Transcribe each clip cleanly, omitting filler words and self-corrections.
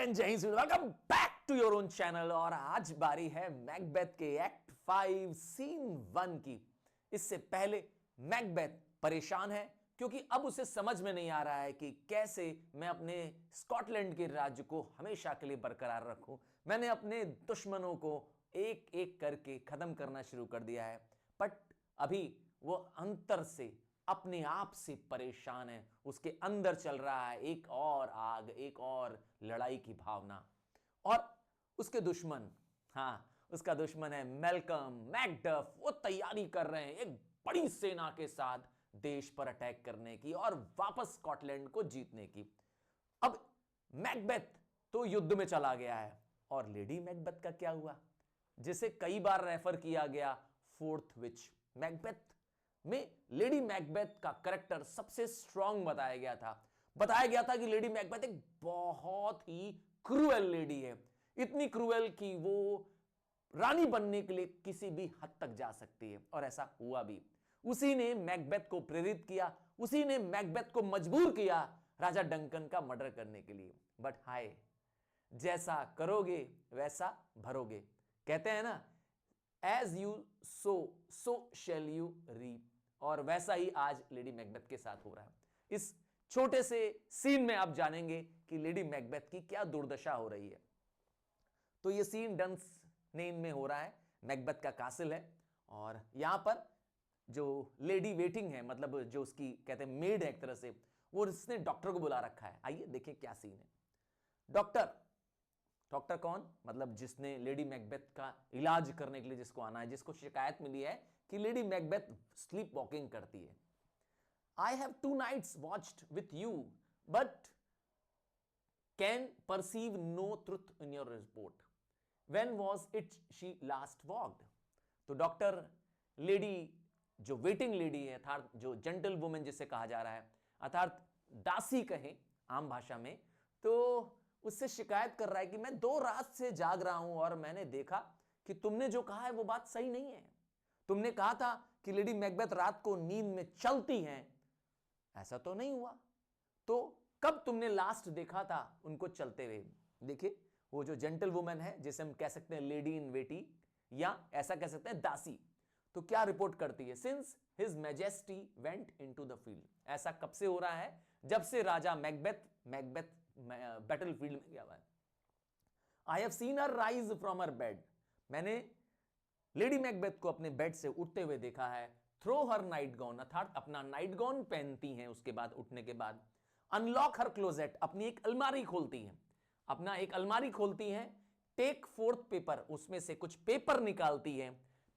And Jai Hind, welcome back to your own channel. और आज बारी है मैकबेथ के एक्ट 5 सीन 1 की। इससे पहले मैकबेथ परेशान है क्योंकि अब उसे समझ में नहीं आ रहा है कि कैसे मैं अपने स्कॉटलैंड के राज्य को हमेशा के लिए बरकरार रखूं। मैंने अपने दुश्मनों को एक एक करके खत्म करना शुरू कर दिया है, बट अभी वो अंतर से अपने आप से परेशान है। उसके अंदर चल रहा है एक और आग, एक और लड़ाई की भावना। और उसके दुश्मन, उसका दुश्मन है मैल्कम मैकडफ। वो तैयारी कर रहे हैं एक बड़ी सेना के साथ देश पर अटैक करने की और वापस स्कॉटलैंड को जीतने की। अब मैकबेथ तो युद्ध में चला गया है, और लेडी मैकबेथ का क्या हुआ, जिसे कई बार रेफर किया गया फोर्थ विच। मैकबेथ में लेडी मैकबेथ का कैरेक्टर सबसे स्ट्रांग बताया गया था। बताया गया था कि लेडी मैकबेथ एक बहुत ही क्रूएल लेडी है, इतनी क्रूएल कि वो रानी बनने के लिए किसी भी हद तक जा सकती है, और ऐसा हुआ भी। उसी ने मैकबेथ को प्रेरित किया, उसी ने मैकबेथ को मजबूर किया राजा डंकन का मर्डर करने के लिए। बट हाय, जैसा करोगे वैसा भरोगे। कहते हैं ना, as you sow shall you reap. और वैसा ही आज लेडी मैकबेथ के साथ हो रहा है। इस छोटे से सीन में आप जानेंगे कि लेडी मैकबेथ की क्या दुर्दशा हो रही है। तो यह सीन डंस नेन में हो रहा है, मैकबेथ का कासिल है, और यहां पर जो लेडी वेटिंग है, मतलब जो उसकी कहते हैं मेड है एक तरह से, वो उसने डॉक्टर को बुला रखा है। आइए देखिए क्या सीन है। डॉक्टर कौन, मतलब जिसने लेडी मैकबेथ का इलाज करने के लिए जिसको आना है, जिसको शिकायत मिली है कि लेडी मैकबेथ स्लीप वॉकिंग करती है। I have 2 nights watched with you but can perceive no truth in your report. When was it she last walked. तो डॉक्टर लेडी जो वेटिंग लेडी है, अर्थात जो जेंटल वुमेन जिसे कहा जा रहा है, अर्थात दासी कहें आम भाषा में, तो उससे शिकायत कर रहा है कि मैं 2 रात से जाग रहा हूं और मैंने देखा कि तुमने जो कहा है वो बात सही नहीं है। तुमने कहा था कि लेडी मैकबेथ रात को नींद में चलती हैं, ऐसा तो नहीं हुआ। तो कब तुमने लास्ट देखा था उनको चलते हुए? देखिए, वो जो जेंटल वुमन है, जिसे हम कह सकते हैं लेडी इन वेटी, या ऐसा कह सकते हैं दासी, तो क्या रिपोर्ट करती है? Since his majesty went into the field. ऐसा कब से हो रहा है? जब से राजा मैकबेथ बैटल फील्ड में गया हुआ है। I have seen her rise from her bed. मैंने लेडी मैकबेथ को अपने बेड से उठते हुए देखा है। थ्रो हर नाइट गाउन, अर्थात अपना नाइट गाउन पहनती हैं उसके बाद, उठने के बाद। अनलॉक हर क्लोजेट, अपनी एक अलमारी खोलती हैं, अपना एक अलमारी खोलती हैं। टेक फोर्थ पेपर, उसमें से कुछ पेपर निकालती हैं,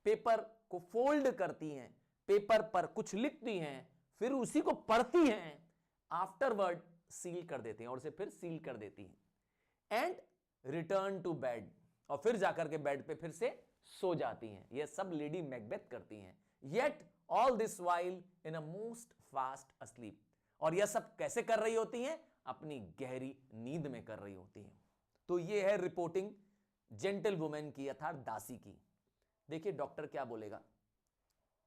पेपर को फोल्ड करती हैं, पेपर पर कुछ लिखती हैं, फिर उसी को पढ़ती हैं, आफ्टरवर्ड सील कर देती हैं, और उसे फिर सील कर देती हैं। एंड रिटर्न टू बेड, और फिर जाकर के बेड पे फिर से सो जाती हैं। यह सब लेडी मैकबेथ करती हैं। Yet all this while in a most fast asleep. और यह सब कैसे कर रही होती हैं? अपनी गहरी नींद में कर रही होती हैं। तो यह है रिपोर्टिंग जेंटल वुमेन की, अर्थात दासी की। देखिए डॉक्टर क्या बोलेगा।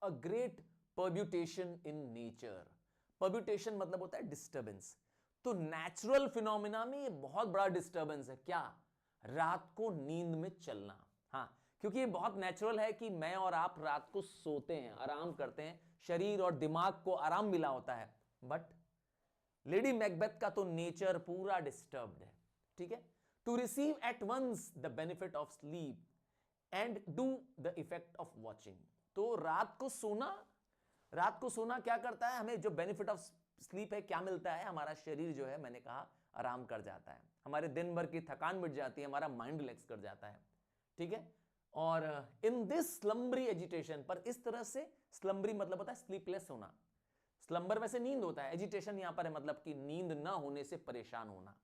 A great permutation in nature. Permutation मतलब होता है डिस्टर्बेंस। तो नेचुरल फिनोमिना में यह बहुत बड़ा डिस्टर्बेंस है। क्या? रात को नींद में चलना। क्योंकि ये बहुत नेचुरल है कि मैं और आप रात को सोते हैं, आराम करते हैं, शरीर और दिमाग को आराम मिला होता है। बट लेडी मैकबेथ का तो नेचर पूरा डिस्टर्ब्ड है। ठीक है। To receive at once the benefit of sleep and do the effect of watching. तो रात को सोना क्या करता है? हमें जो बेनिफिट ऑफ स्लीप है क्या मिलता है? हमारा शरीर जो है, मैंने कहा, आराम कर जाता है, हमारे दिन भर की थकान मिट जाती है, हमारा माइंड रिलैक्स कर जाता है। ठीक है। और इन दिस स्लम्बरी एजिटेशन, पर इस तरह से, स्लम्बरी मतलब होता है स्लीपलेस होना, स्लम्बर वैसे नींद होता है, एजिटेशन यहां पर है मतलब कि नींद ना होने से परेशान होना।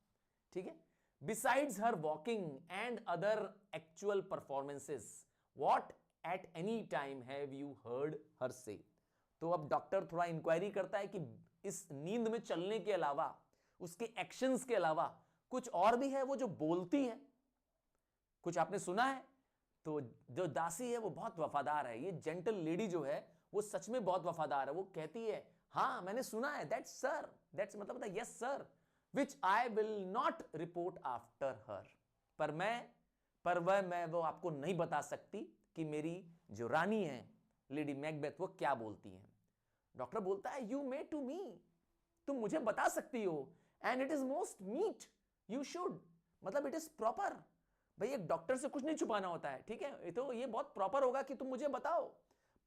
ठीक है। Besides her walking and other actual performances, what at any time have you heard हर से। तो अब डॉक्टर थोड़ा इंक्वायरी करता है कि इस नींद में चलने के अलावा, उसके एक्शंस के अलावा कुछ और भी है वो जो बोलती है, कुछ आपने सुना है? तो जो दासी है वो बहुत वफादार है। ये जेंटल लेडी जो है वो सच में बहुत वफादार है। वो कहती है, हाँ मैंने सुना है, दैट्स सर, दैट्स मतलब yes sir, which I will not report after her, मैं वो आपको नहीं बता सकती कि मेरी जो रानी है लेडी मैकबेथ वो क्या बोलती है। डॉक्टर बोलता है यू मे टू मी, तुम मुझे बता सकती हो, and it is most meet you should, मतलब इट इज प्रॉपर। भाई एक डॉक्टर से कुछ नहीं छुपाना होता है, ठीक है, तो ये बहुत प्रॉपर होगा कि तुम मुझे बताओ।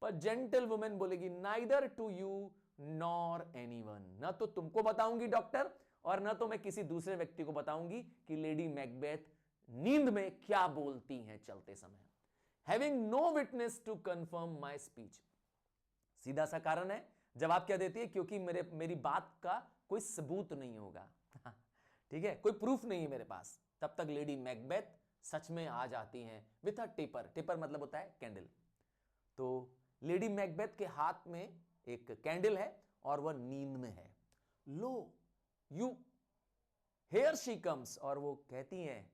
पर जेंटल वुमेन बोलेगी neither to you nor anyone, ना तो तुमको बताऊंगी डॉक्टर और ना तो मैं किसी दूसरे व्यक्ति को बताऊंगी कि लेडी मैकबेथ नींद में क्या बोलती हैं चलते समय। Having no witness to confirm my speech, सीधा सा कारण है जवाब क्या देती है, क्योंकि मेरी बात का कोई सबूत नहीं होगा ठीक है, कोई प्रूफ नहीं है मेरे पास। तब तक लेडी मैकबेथ सच में आ जाती हैं विथ अ टेपर, टेपर मतलब होता है कैंडल। तो लेडी मैकबेथ के हाथ में एक कैंडल है और वह नींद में है। लो यू हियर शी कम्स, और वो कहती हैं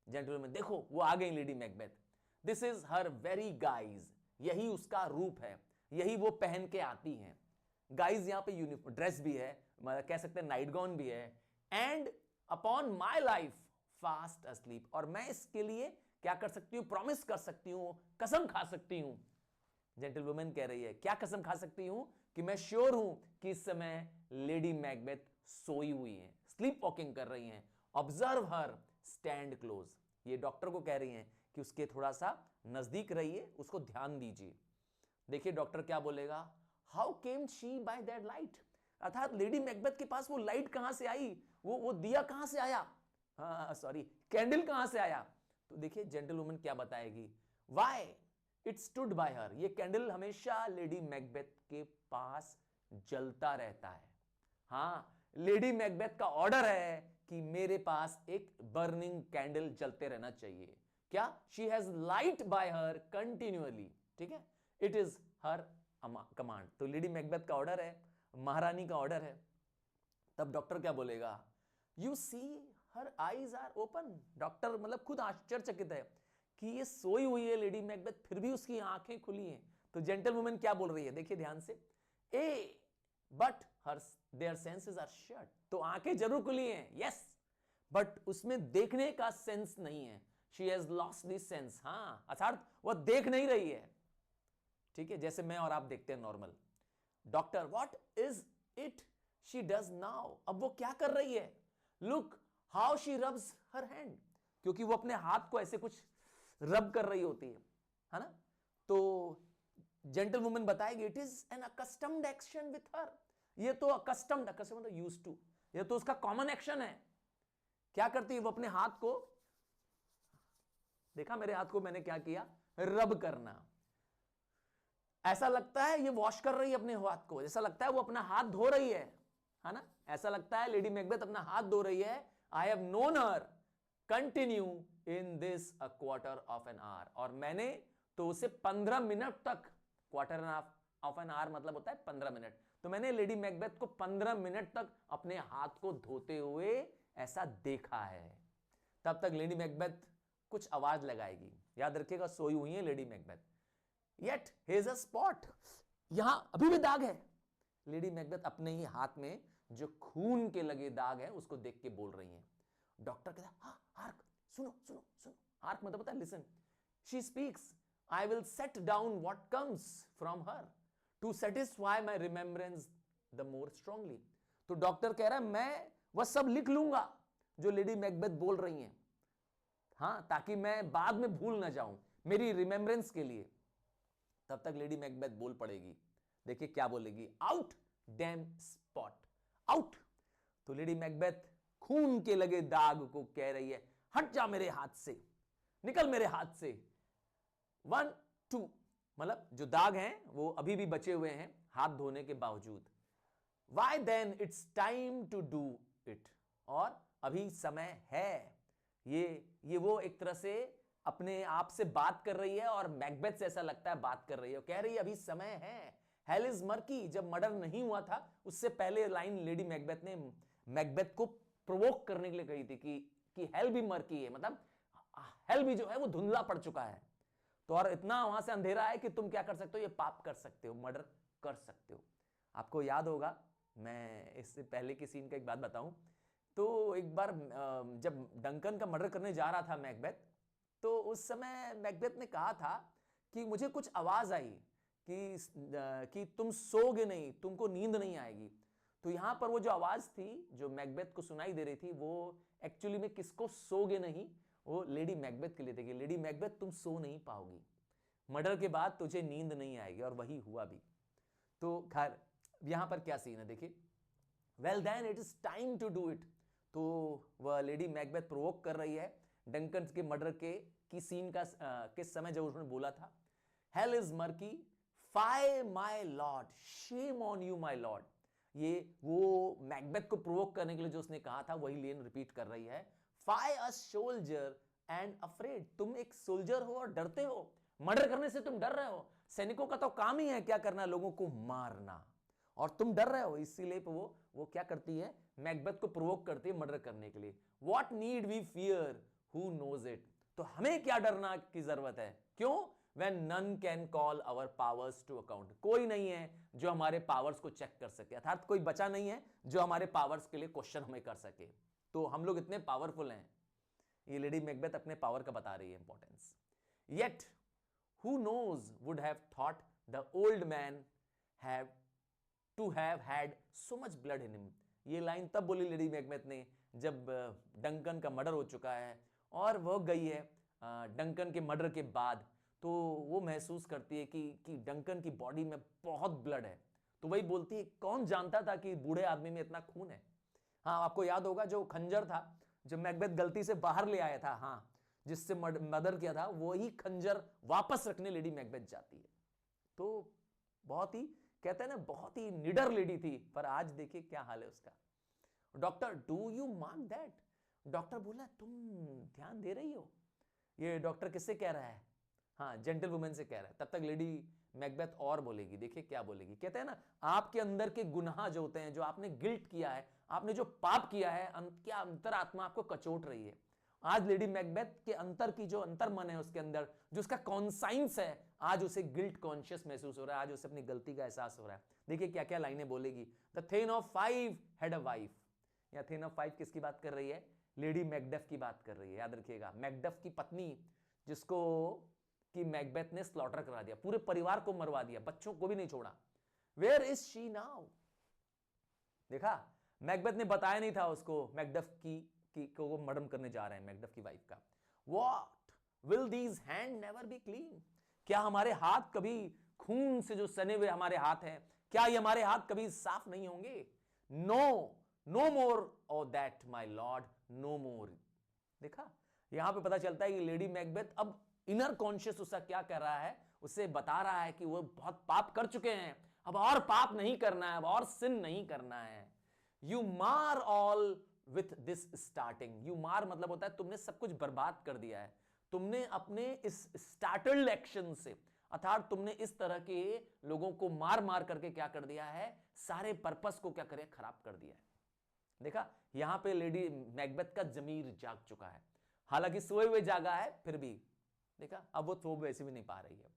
जेंटलमैन देखो वो आ गई lady Macbeth, this is her very guys, यही उसका रूप है, यही वो पहन के आती हैं। गाइज यहां पे यूनिफॉर्म ड्रेस भी है, मतलब कह सकते हैं नाइट गाउन भी है। And upon my life fast asleep, और मैं इसके लिए क्या कर सकती हूं, प्रॉमिस कर सकती हूं, कसम खा सकती हूं। जेंटल वुमेन कह रही है क्या कसम खा सकती हूं, कि मैं श्योर हूं कि इस समय लेडी मैकबेथ सोई हुई है, स्लीप वॉकिंग कर रही हैं। ऑब्जर्व हर स्टैंड क्लोज, ये डॉक्टर को कह रही हैं कि उसके थोड़ा सा नजदीक रहिए, उसको ध्यान दीजिए। देखिए डॉक्टर क्या बोलेगा, how came she by that light, अर्थात लेडी मैकबेथ के पास वो लाइट कहां से आई, वो दिया कहां से आया, सॉरी कैंडल कहां से आया। तो देखिए जेंटल वुमन क्या बताएगी, वाई इट स्टूड बाय हर, ये कैंडल हमेशा लेडी मैकबेथ के पास जलता रहता है। हां लेडी मैकबेथ का ऑर्डर है कि मेरे पास एक बर्निंग कैंडल जलते रहना चाहिए। क्या, she has light by her continually, ठीक है, इट इज हर कमांड। तो लेडी मैकबेथ का ऑर्डर है, महारानी का ऑर्डर है। तब डॉक्टर क्या बोलेगा, you see her eyes are open, doctor मतलब खुद आश्चर्यचकित है कि ये सोई हुई है लेडी मैकबेथ, फिर भी उसकी आंखें खुली हैं। तो जेंटल वुमेन क्या बोल रही है, देखिए ध्यान से, ay but her their senses are shut, तो आंखें जरूर खुली हैं, यस, बट उसमें देखने का सेंस नहीं है, she has lost this sense, हां अर्थात वह देख नहीं रही है, ठीक है, जैसे मैं और आप देखते हैं normal. Doctor what is it she does now, अब वो क्या कर रही है, look how she rubs her hand, क्योंकि वो अपने हाथ को ऐसे कुछ रब कर रही होती है ना। तो जेंटल वुमन बताएगी it is an accustomed action with her, ये तो अकस्टम्ड, मतलब यूज्ड टू, ये तो उसका कॉमन एक्शन है। क्या करती है वो अपने हाथ को, देखा मेरे हाथ को मैंने क्या किया, रब करना, ऐसा लगता है ये वॉश कर रही है अपने हाथ को, ऐसा लगता है वो अपना हाथ धो रही है ना, ऐसा लगता है लेडी मैकबेथ अपना हाथ धो रही है। I have known her continue in this a quarter of an hour, और मैंने तो उसे 15 मिनट तक, क्वार्टर ऑफ एन आवर मतलब होता है 15 मिनट, तो मैंने लेडी मैकबेथ को 15 मिनट तक अपने हाथ को धोते हुए ऐसा देखा है। तब तक लेडी मैकबेथ कुछ आवाज लगाएगी, याद रखिएगा सोई हुई है lady Macbeth, yet has a spot, यहां अभी भी दाग है। लेडी मैकबेथ अपने ही हाथ में जो खून के लगे दाग है उसको देख के बोल रही हैं। डॉक्टर कहता है हाँ हार्क, सुनो सुनो सुनो, हार्क मतलब पता है listen, she speaks, I will set down what comes from her to satisfy my remembrance the more strongly. तो डॉक्टर कह रहा है मैं वह सब लिख लूंगा जो लेडी मैकबेथ बोल रही हैं, हां ताकि मैं बाद में भूल ना जाऊं, मेरी रिमेम्बरेंस के लिए। तब तक लेडी मैकबेथ बोल पड़ेगी, देखिए क्या बोलेगी, आउट डैम स्पॉट, आउट। तो लेडी मैकबेथ खून के लगे दाग को कह रही है हट जा मेरे हाथ से, निकल मेरे हाथ से, 1 2, मतलब जो दाग हैं वो अभी भी बचे हुए हैं हाथ धोने के बावजूद। Why then it's time to do it, और अभी समय है। ये वो एक तरह से अपने आप से बात कर रही है, और मैकबेथ से ऐसा लगता है बात कर रही है, कह रही है अभी समय है। हेल इज मर्की, जब मर्डर नहीं हुआ था उससे पहले लाइन लेडी मैकबेथ ने मैकबेथ को प्रोवोक करने के लिए कही थी कि हेल भी मर्की है, मतलब हेल भी जो है वो धुंधला पड़ चुका है, तो और इतना वहां से अंधेरा है कि तुम क्या कर सकते हो, ये पाप कर सकते हो, मर्डर कर सकते हो। आपको याद होगा, मैं इससे पहले की सीन का एक बात बताऊं तो एक बार जब डंकन का मर्डर करने जा रहा था मैकबेथ, तो उस समय मैकबेथ ने कहा था कि मुझे कुछ आवाज आई कि तुम सोगे नहीं, तुमको नींद नहीं आएगी। तो यहां पर वो जो आवाज थी जो मैकबेथ को सुनाई दे रही थी, वो एक्चुअली में किसको सोगे नहीं, वो लेडी मैकबेथ के लिए थी कि लेडी मैकबेथ तुम सो नहीं पाओगी, मर्डर के बाद तुझे नींद नहीं आएगी, और वही हुआ भी। तो खैर यहां पर क्या सीन है देखिए, well then it is time to do it. तो वह लेडी मैकबेथ प्रोवोक कर रही है डंकन के मर्डर की सीन का किस समय जब उसने बोला था, hell is murky, five my Lord, shame on you my Lord. ये वो मैकबेथ को प्रोवोक करने के लिए जो उसने कहा था वही लेन रिपीट कर रही है, फाय अ सोल्जर एंड अफ्रेड, तुम एक सोल्जर हो और डरते हो, मर्डर करने से तुम डर रहे हो, सैनिकों का तो काम ही है क्या करना, लोगों को मारना, और तुम डर रहे हो। इसीलिए वो क्या करती है, मैकबेथ को प्रोवोक करती है मर्डर करने के लिए। What need we fear, who knows it, तो हमें क्या डरना की जरूरत है, क्यों, when none can call our powers to account, कोई नहीं है जो हमारे पावर्स को चेक कर सके, अर्थात कोई बचा नहीं है जो हमारे पावर्स के लिए क्वेश्चन हमें कर सके। तो हम लोग इतने पावरफुल हैं, ये लेडी मैकबेथ अपने पावर का बता रही है importance. Yet who knows would have thought the old man have to have had so much blood in him. ये लाइन तब बोली लेडी मैकबेथ ने जब डंकन का मर्डर हो चुका है और वो गई है डंकन के मर्डर के बाद, तो वो महसूस करती है कि डंकन की बॉडी में बहुत ब्लड है। तो वही बोलती है, कौन जानता था कि बूढ़े आदमी में इतना खून है। हाँ, आपको याद होगा जो खंजर था जो मैकबेथ गलती से बाहर ले आया था, हाँ, जिससे मर्डर किया था, वही खंजर वापस रखने लेडी मैकबेथ जाती है। तो बहुत ही, कहते हैं ना, बहुत ही निडर लेडी थी, पर आज देखिए क्या हाल है उसका। Doctor, do you mark that, doctor बोला तुम ध्यान दे रही हो। ये डॉक्टर किससे कह रहा है, हाँ, जेंटल वुमेन से कह रहा है। तब तक लेडी मैकबेथ और बोलेगी, देखिए क्या बोलेगी। कहते हैं ना, आपके अंदर के गुनाह जो होते हैं, जो आपने गिल्ट किया है, आपने जो पाप किया है, क्या अंतरात्मा आपको कचोट रही है। आज लेडी मैकबेथ के अंतर की जो अंतर मन है उसके अंदर, जो उसका कॉन्साइंस है, आज उसे गिल्ट कॉन्शियस महसूस हो रहा है, आज उसे अपनी गलती का एहसास हो रहा है। देखिए क्या क्या लाइनें बोलेगी। The thane of 5 had a wife, या थेन ऑफ 5 किसकी बात कर रही है, लेडी मैकडफ की बात कर रही है। याद रखिएगा, मैकडफ की पत्नी, जिसको कि मैकबेथ ने स्लॉटर करा दिया, पूरे परिवार को मरवा दिया, बच्चों को भी नहीं छोड़ा। वेयर इज शी नाउ, देखा, मैकबेथ ने बताया नहीं था उसको मैकडफ की को वो मर्डर करने जा रहे हैं, मैकडफ की वाइफ का। What will these hand never be clean, क्या हमारे हाथ कभी, खून से जो सने हुए हमारे हाथ हैं, क्या ये हमारे हाथ कभी साफ नहीं होंगे। No, no more O that my lord, no more. देखा, यहां पे पता चलता है कि लेडी मैकबेथ अब इनर कॉन्शियस उसका क्या कर रहा है, उसे बता रहा है कि वो बहुत पाप कर चुके हैं, अब और पाप नहीं करना है, अब और सिन नहीं करना है। यू मार all with this starting, you मार मतलब होता है तुमने सब कुछ बर्बाद कर दिया है, तुमने अपने इस स्टार्टल्ड एक्शन से, अर्थात तुमने इस तरह के लोगों को मार मार करके क्या कर दिया है, सारे पर्पस को क्या करे, खराब कर दिया है। देखा, यहां पे लेडी मैकबेथ का जमीर जाग चुका है, हालांकि सोए हुए जागा है फिर भी। देखा, अब वो तो वैसे भी नहीं पा रही है।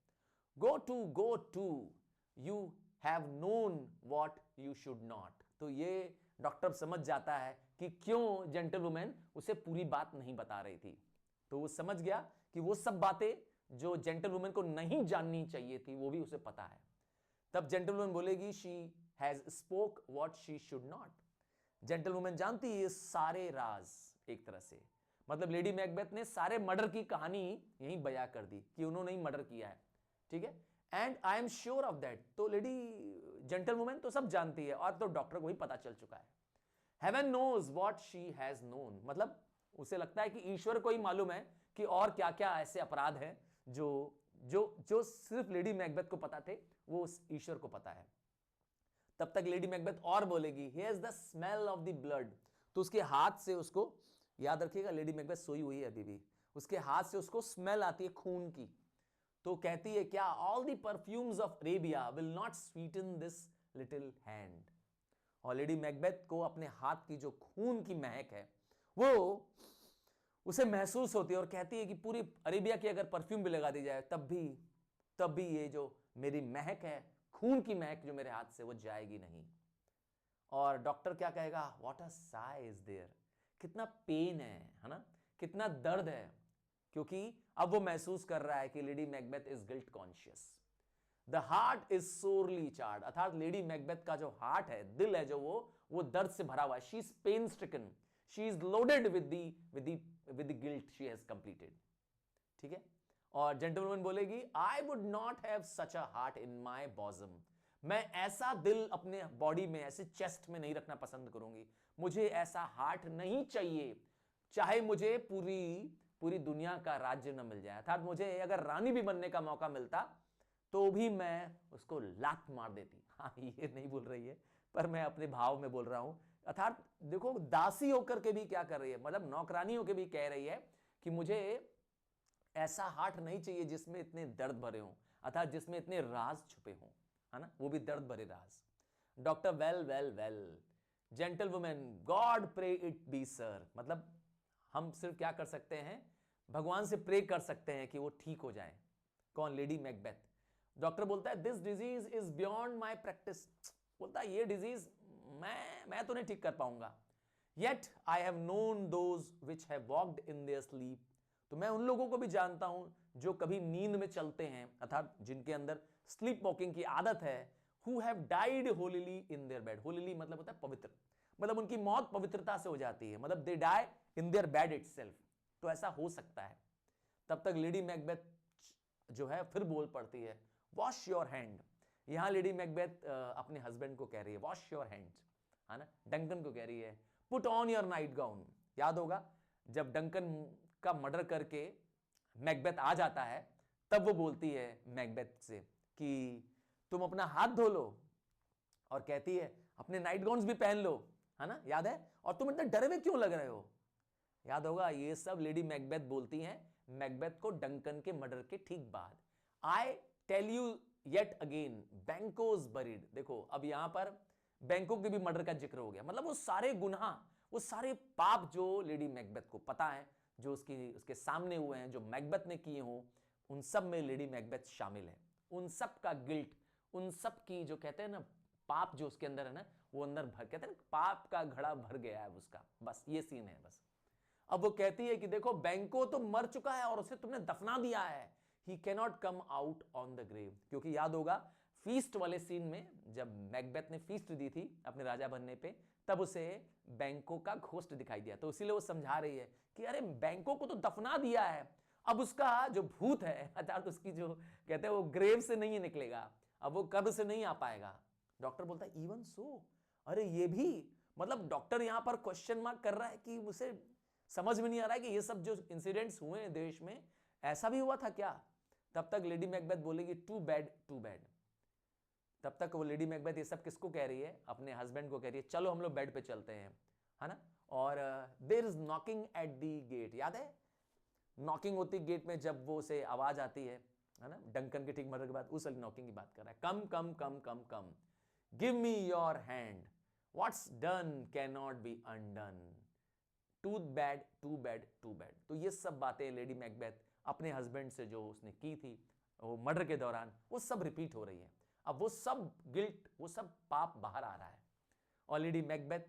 Go to you have known what you should not. तो ये डॉक्टर समझ जाता है कि क्यों जेंटलवुमेन उसे पूरी बात नहीं बता रही थी। तो वो समझ गया कि वो सब बातें जो जेंटलवुमेन को नहीं जाननी चाहिए थी वो भी उसे पता है। तब जेंटलवुमेन बोलेगी, she has spoke what she should not. Gentlewoman जानती है सारे राज, एक तरह से मतलब लेडी मैकबेथ ने सारे मर्डर की कहानी यहीं बयां कर दी कि उन्होंने ही मर्डर किया है, ठीक है, and I am sure of that. तो लेडी जेंटलवुमेन तो सब जानती है, और तो डॉक्टर को भी पता चल चुका है। Heaven knows what she has known, मतलब उसे लगता है कि ईश्वर को ही मालूम है कि और क्या क्या ऐसे अपराध हैं जो जो जो सिर्फ लेडी मैकबेथ को पता थे, वो उस ईश्वर को पता है। तब तक लेडी मैकबेथ और बोलेगी, here is the smell of the blood. तो उसके हाथ से उसको, याद रखिएगा लेडी मैकबेथ सोई हुई है अभी भी, उसके हाथ से उसको स्मेल आती है खून की। तो कहती है, क्या all the perfumes of Arabia will not Sutton this little hand. और लेडी मैकबेथ को अपने हाथ की जो खून की महक है वो उसे महसूस होती है, और कहती है कि पूरी अरेबिया की अगर परफ्यूम भी लगा दी जाए तब भी ये जो मेरी महक है, खून की महक जो मेरे हाथ से, वो जाएगी नहीं। और डॉक्टर क्या कहेगा, what a sigh is there, कितना पेन है ना, कितना दर्द है, क्योंकि अब वो महसूस कर रहा है कि lady Macbeth is guilt conscious. The heart is sorely charged, अर्थात लेडी मैकबेथ का जो हार्ट है, दिल है जो वो दर्द से भरा हुआ है। She is pain stricken, she is loaded with the guilt she has completed. ठीक है, और जेंटलमैन बोलेगी, I would not have such a heart in my bosom, मैं ऐसा दिल अपने बॉडी में, ऐसे चेस्ट में नहीं रखना पसंद करूंगी, मुझे ऐसा हार्ट नहीं चाहिए, चाहे मुझे पूरी दुनिया का राज्य न मिल जाए, अर्थात मुझे अगर रानी भी बनने का मौका मिलता तो भी मैं उसको लात मार देती। हाँ, ये नहीं बोल रही है, पर मैं अपने भाव में बोल रहा हूं। अर्थात देखो, दासी होकर के भी क्या कर रही है, मतलब नौकरानी होकर भी कह रही है कि मुझे ऐसा हार्ट नहीं चाहिए जिसमें इतने दर्द भरे हों, अर्थात जिसमें इतने राज छुपे हों, है ना, वो भी दर्द भरे राज। Doctor, well well well, gentlewoman, God pray it be sir, मतलब हम सिर्फ क्या कर सकते हैं, भगवान से प्रे कर सकते हैं कि वो ठीक हो जाए। कौन? Lady Macbeth. डॉक्टर बोलता है, this disease is beyond my practice, बोलता है ये डिजीज मैं तो नहीं ठीक कर पाऊंगा। Yet I have known those which have walked in their sleep, तो मैं उन लोगों को भी जानता हूं जो कभी नींद में चलते हैं, अर्थात जिनके अंदर स्लीप वॉकिंग की आदत है, who have died holily in their bed, holily मतलब होता है पवित्र, मतलब उनकी मौत पवित्रता से हो जाती है, मतलब they die in their bed itself. तो ऐसा हो सकता है। तब तक लेडी मैकबेथ जो है फिर बोल पड़ती है, वॉश योर हैंड। यहां लेडी मैकबेथ अपने हस्बैंड को कह रही है, वॉश योर हैंड्स, है ना, डंकन को कह रही है, put on your night gown. याद होगा जब डंकन का मर्डर करके मैकबेथ आ जाता है, तब वो बोलती है मैकबेथ से कि तुम अपना हाथ धो लो, और कहती है अपने नाइट गाउन्स भी पहन लो, है ना, याद है, और तुम इतने डरे हुए क्यों लग रहे हो। याद होगा, ये सब लेडी मैकबेथ बोलती हैं मैकबेथ को डंकन के मर्डर के ठीक बाद। I tell you yet again, Banquo's buried. देखो अब यहां पर बैंकों के भी मर्डर का जिक्र हो गया, मतलब वो सारे गुनाह, वो सारे पाप जो लेडी मैकबेथ को पता है, जो उसके सामने हुए हैं, जो मैकबेथ ने किए हों, उन सब में लेडी मैकबेथ शामिल है। उन सब का गिल्ट, उन सब की जो कहते हैं ना पाप जो उसके अंदर है ना, वो अंदर भर, कहते हैं ना पाप का घड़ा भर गया है उसका, बस ये सीन है बस। अब वो कहती है कि देखो बैंको तो मर चुका है और उसे तुमने दफना दिया है, he cannot come out on the grave. क्योंकि याद होगा फीस्ट वाले सीन में, जब मैकबेथ ने फीस्ट दी थी अपने राजा बनने पे, तब उसे बैंको का घोस्ट दिखाई दिया, तो इसीलिए वो समझा रही है कि अरे बैंको को तो दफना दिया है, अब उसका जो भूत है, अर्थात उसकी जो कहते हैं वो ग्रेव से नहीं निकलेगा, अब वो कब्र से नहीं आ पाएगा। डॉक्टर बोलता है इवन सो, अरे ये भी, मतलब डॉक्टर यहां पर क्वेश्चन मार्क कर रहा है कि उसे समझ में नहीं आ रहा है कि ये सब जो इंसिडेंट्स हुए हैं देश में, ऐसा भी हुआ था क्या। तब तक लेडी मैकबेथ बोलेगी टू बैड टू बैड। तब तक वो लेडी मैकबेथ ये सब किसको कह रही है, अपने हस्बैंड को कह रही है, चलो हम लोग बेड पे चलते हैं, है ना। और there is knocking at the gate, याद है नॉकिंग होती गेट में, जब वो से आवाज आती है ना, डंकन के ठीक मर्डर के बाद, उस वाली नॉकिंग की बात कर रहा है। Come come come come come, give me your hand, what's done cannot be undone, to bed to bed to bed. तो ये सब बातें लेडी मैकबेथ अपने हस्बैंड से जो उसने की थी वो मर्डर के दौरान, वो सब रिपीट हो रही है। अब वो सब गिल्ट, वो सब पाप बाहर आ रहा है, और लेडी मैकबेथ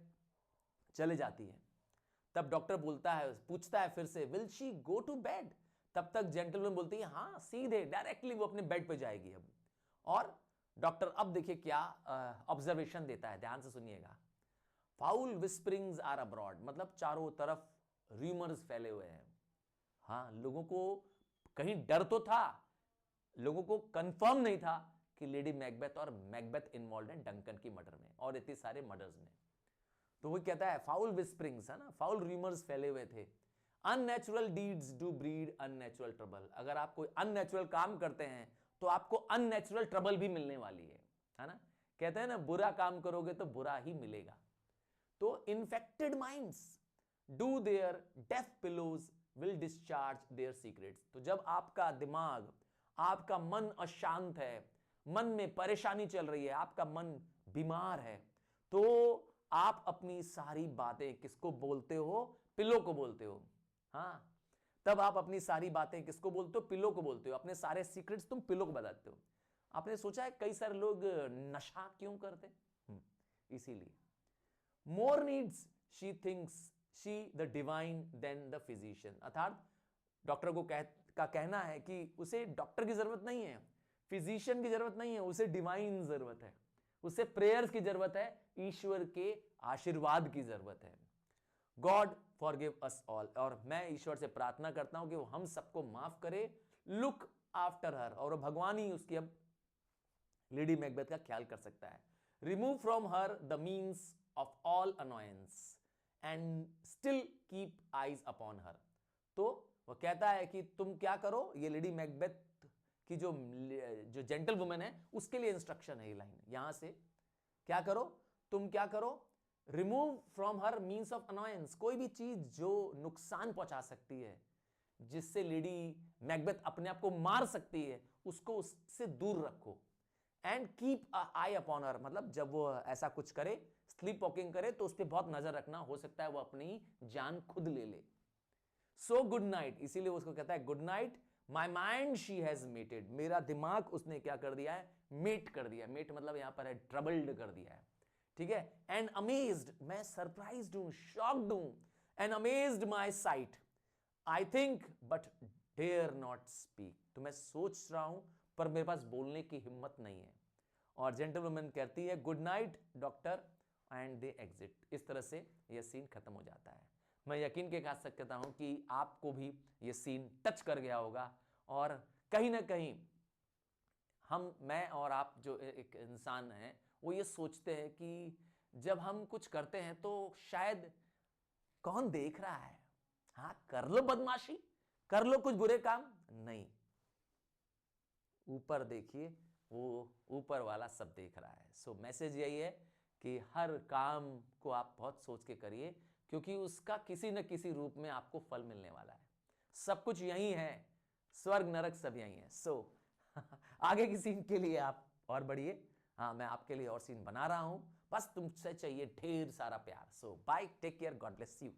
चले जाती है। तब डॉक्टर बोलता है, पूछता है फिर से, will she go to bed. तब तक जेंटलमैन बोलती है हाँ, सीधे डायरेक्टली वो अपने बेड पे जाएगी अब। और डॉक्टर अब देखिए क्या ऑब्जर्वेशन देता है, ध्यान से सुनिएगा। फाउल विस्परिंग्स आर अब्रॉड, मतलब चारों तरफ रूमर्स फैले हुए हैं। हाँ, लोगों को कहीं डर तो था, लोगों को कंफर्म नहीं था कि लेडी मैकबेथ और मैकबेथ इन्वॉल्व है डंकन की मर्डर में और इतने सारे मर्डर्स में। तो वो कहता है फाउल विस्परिंग्स, है ना, फाउल रूमर्स फैले हुए थे। Unnatural deeds do breed unnatural trouble, अगर आप कोई अननेचुरल काम करते हैं तो आपको अननेचुरल ट्रबल भी मिलने वाली है ना। कहते हैं ना बुरा काम करोगे तो बुरा ही मिलेगा। तो infected minds do their deaf pillows will discharge their secrets. तो जब आपका दिमाग, आपका मन अशांत है, मन में परेशानी चल रही है, आपका मन बीमार है, तो आप अपनी सारी बातें किसको बोलते हो, पिलो को बोलते हो। हाँ, तब आप अपनी सारी बातें किसको बोलते हो, पिलो को बोलते हो। अपने सारे सीक्रेट्स तुम पिलो को बताते हो। आपने सोचा है कई सारे लोग नशा क्यों करते, इसीलिए। More needs she thinks she the divine than the physician. अर्थात डॉक्टर को का कहना है कि उसे डॉक्टर की जरूरत नहीं है, फिजिशियन की जरूरत नहीं है, उसे डिवाइन जरूरत है, उसे प्रेयर्स की जरूरत है, ईश्वर के आशीर्वाद की जरूरत है। गॉड फॉरगिव अस ऑल, और मैं ईश्वर से प्रार्थना करता हूं कि वो हम सबको माफ करे। लुक आफ्टर हर, और भगवान ही उसकी अब लेडी मैकबेथ का ख्याल कर सकता है। Remove from her the means of all annoyance and still keep eyes upon her. तो वो कहता है कि तुम क्या करो, ये लेडी मैकबेथ की जो जेंटल वुमेन है उसके लिए इंस्ट्रक्शन है ये लाइन, यहां से क्या करो, तुम क्या करो, remove from her means of annoyance, कोई भी चीज जो नुकसान पहुंचा सकती है, जिससे लेडी मैकबेथ अपने आप को मार सकती है, उसको उससे दूर रखो। And keep I upon her, मतलब जब वो ऐसा कुछ करे, स्लीप वॉकिंग करे, तो उस पर बहुत नजर रखना, हो सकता है वो अपनी जान खुद ले ले। सो गुड नाइट, इसीलिए उसको कहता है good night, my mind she has mated, मेरा दिमाग उसने क्या कर दिया है, मेट कर दिया। मेट मतलब यहां पर है ट्रबल्ड कर दिया है, ठीक है। एंड अमेज्ड, मैं सरप्राइज्ड हूं, शॉक्ड हूं। And amazed my sight, I think but dare not speak, तो मैं सोच रहा हूं पर मेरे पास बोलने की हिम्मत नहीं है। और जेंटलवुमन कहती है good night doctor, and they exit. इस तरह से यह सीन खत्म हो जाता है। मैं यकीन के साथ कहता हूं कि आपको भी यह सीन टच कर गया होगा, और कहीं ना कहीं मैं और आप जो एक इंसान हैं वो ये सोचते हैं कि जब हम कुछ करते हैं तो शायद कौन देख रहा है, हाँ कर लो बदमाशी, कर लो कुछ बुरे काम, नहीं, ऊपर देखिए, वो ऊपर वाला सब देख रहा है। सो मैसेज यही है कि हर काम को आप बहुत सोच के करिए, क्योंकि उसका किसी न किसी रूप में आपको फल मिलने वाला है। सब कुछ यही है, स्वर्ग नरक सब यही है। सो आगे की सीन के लिए आप और बढ़िए, हाँ मैं आपके लिए और सीन बना रहा हूं, बस तुमसे चाहिए ढेर सारा प्यार। So bye, take care, God bless you.